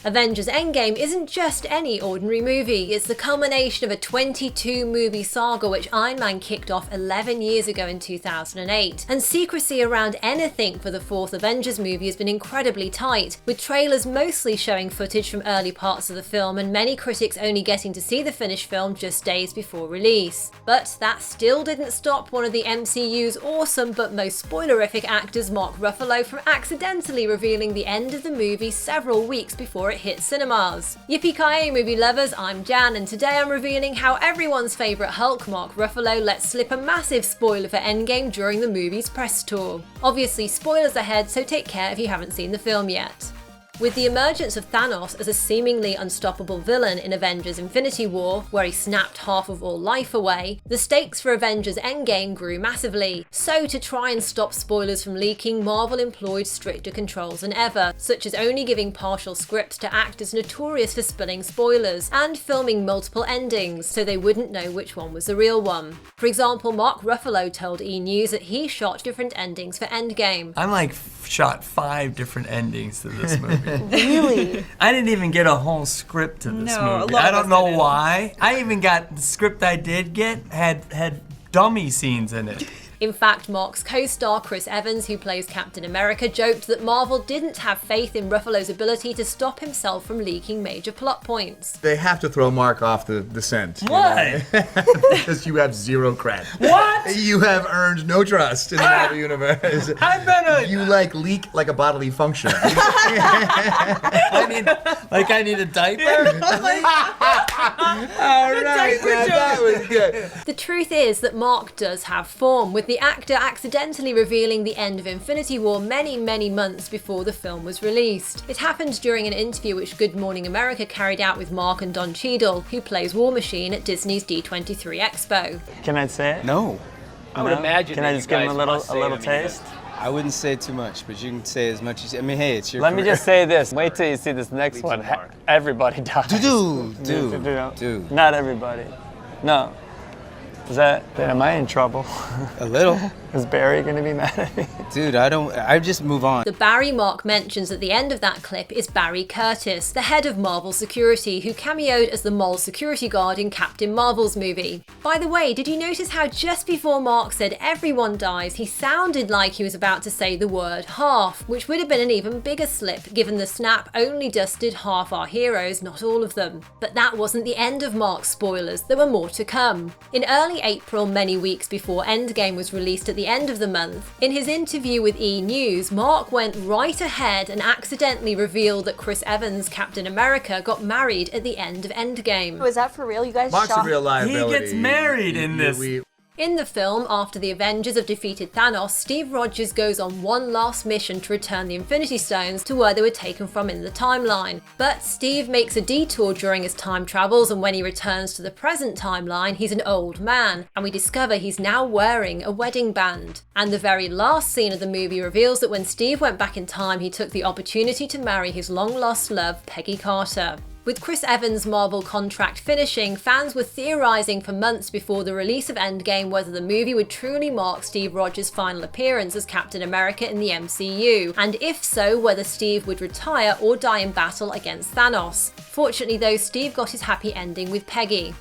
Avengers Endgame isn't just any ordinary movie, it's the culmination of a 22-movie saga which Iron Man kicked off 11 years ago in 2008, and secrecy around anything for the fourth Avengers movie has been incredibly tight, with trailers mostly showing footage from early parts of the film and many critics only getting to see the finished film just days before release. But that still didn't stop one of the MCU's awesome but most spoilerific actors, Mark Ruffalo, from accidentally revealing the end of the movie several weeks before it hit cinemas. Yippee-ki-yay movie lovers, I'm Jan, and today I'm revealing how everyone's favourite Hulk, Mark Ruffalo, let slip a massive spoiler for Endgame during the movie's press tour. Obviously spoilers ahead, so take care if you haven't seen the film yet. With the emergence of Thanos as a seemingly unstoppable villain in Avengers Infinity War, where he snapped half of all life away, the stakes for Avengers Endgame grew massively. So to try and stop spoilers from leaking, Marvel employed stricter controls than ever, such as only giving partial scripts to actors notorious for spilling spoilers, and filming multiple endings so they wouldn't know which one was the real one. For example, Mark Ruffalo told E! News that he shot different endings for Endgame. I'm shot 5 different endings to this movie. Really? I didn't even get a whole script to this movie. I don't know why. I even got the script I did get had dummy scenes in it. In fact, Mark's co-star Chris Evans, who plays Captain America, joked that Marvel didn't have faith in Ruffalo's ability to stop himself from leaking major plot points. They have to throw Mark off the scent. Why? Because you have zero cred. What? You have earned no trust in the Marvel universe. I've been a... You leak like a bodily function. I need a diaper? All right, that was good. The truth is that Mark does have form, with the actor accidentally revealing the end of Infinity War many months before the film was released. It happened during an interview which Good Morning America carried out with Mark and Don Cheadle, who plays War Machine at Disney's D23 Expo. Can I say it? No. I would imagine. Can I just give him a little taste? I wouldn't say too much, but you can say as much as... I mean, hey, it's your Let me career. just say this. Wait till you see this next one. Everybody dies. Dude. Not everybody. No. Am I in trouble? A little. Is Barry gonna be mad at me? Dude, I just move on. The Barry Mark mentions at the end of that clip is Barry Curtis, the head of Marvel Security, who cameoed as the mole security guard in Captain Marvel's movie. By the way, did you notice how just before Mark said everyone dies, he sounded like he was about to say the word half, which would have been an even bigger slip given the snap only dusted half our heroes, not all of them. But that wasn't the end of Mark's spoilers, there were more to come. In early April, many weeks before Endgame was released at the end of the month, in his interview with E! News, Mark went right ahead and accidentally revealed that Chris Evans, Captain America, got married at the end of Endgame. Was that for real? You guys Mark's shot? a real liability. He gets married in this. In the film, after the Avengers have defeated Thanos, Steve Rogers goes on one last mission to return the Infinity Stones to where they were taken from in the timeline. But Steve makes a detour during his time travels, and when he returns to the present timeline, he's an old man, and we discover he's now wearing a wedding band. And the very last scene of the movie reveals that when Steve went back in time, he took the opportunity to marry his long-lost love, Peggy Carter. With Chris Evans' Marvel contract finishing, fans were theorising for months before the release of Endgame whether the movie would truly mark Steve Rogers' final appearance as Captain America in the MCU, and if so, whether Steve would retire or die in battle against Thanos. Fortunately though, Steve got his happy ending with Peggy.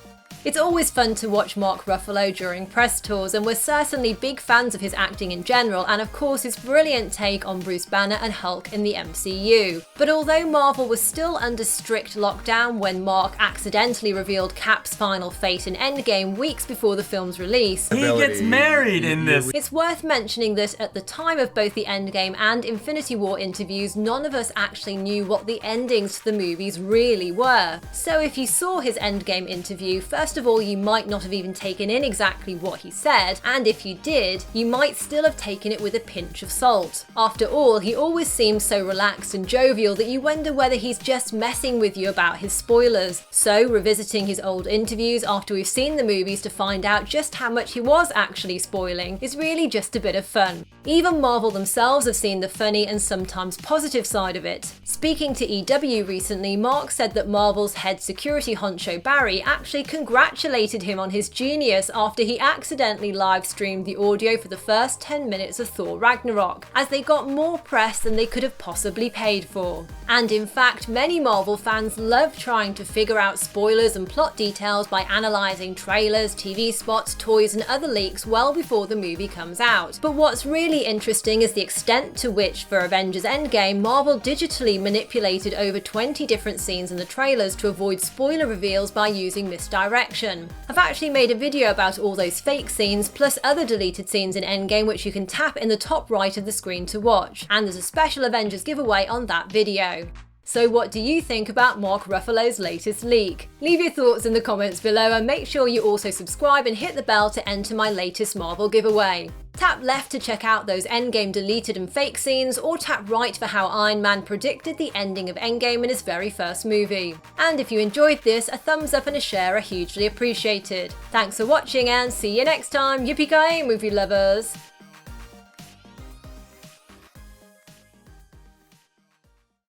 It's always fun to watch Mark Ruffalo during press tours, and we're certainly big fans of his acting in general, and of course his brilliant take on Bruce Banner and Hulk in the MCU. But although Marvel was still under strict lockdown when Mark accidentally revealed Cap's final fate in Endgame weeks before the film's release, He gets married in this. it's worth mentioning that at the time of both the Endgame and Infinity War interviews, none of us actually knew what the endings to the movies really were. So if you saw his Endgame interview, first of all, you might not have even taken in exactly what he said, and if you did, you might still have taken it with a pinch of salt. After all, he always seems so relaxed and jovial that you wonder whether he's just messing with you about his spoilers. So, revisiting his old interviews after we've seen the movies to find out just how much he was actually spoiling is really just a bit of fun. Even Marvel themselves have seen the funny and sometimes positive side of it. Speaking to EW recently, Mark said that Marvel's head security honcho Barry actually congratulated congratulated him on his genius after he accidentally live streamed the audio for the first 10 minutes of Thor Ragnarok, as they got more press than they could have possibly paid for. And in fact, many Marvel fans love trying to figure out spoilers and plot details by analysing trailers, TV spots, toys and other leaks well before the movie comes out. But what's really interesting is the extent to which, for Avengers Endgame, Marvel digitally manipulated over 20 different scenes in the trailers to avoid spoiler reveals by using misdirection. I've actually made a video about all those fake scenes, plus other deleted scenes in Endgame which you can tap in the top right of the screen to watch, and there's a special Avengers giveaway on that video. So what do you think about Mark Ruffalo's latest leak? Leave your thoughts in the comments below and make sure you also subscribe and hit the bell to enter my latest Marvel giveaway. Tap left to check out those Endgame deleted and fake scenes, or tap right for how Iron Man predicted the ending of Endgame in his very first movie. And if you enjoyed this, a thumbs up and a share are hugely appreciated. Thanks for watching and see you next time, yippee-ki-yay movie lovers!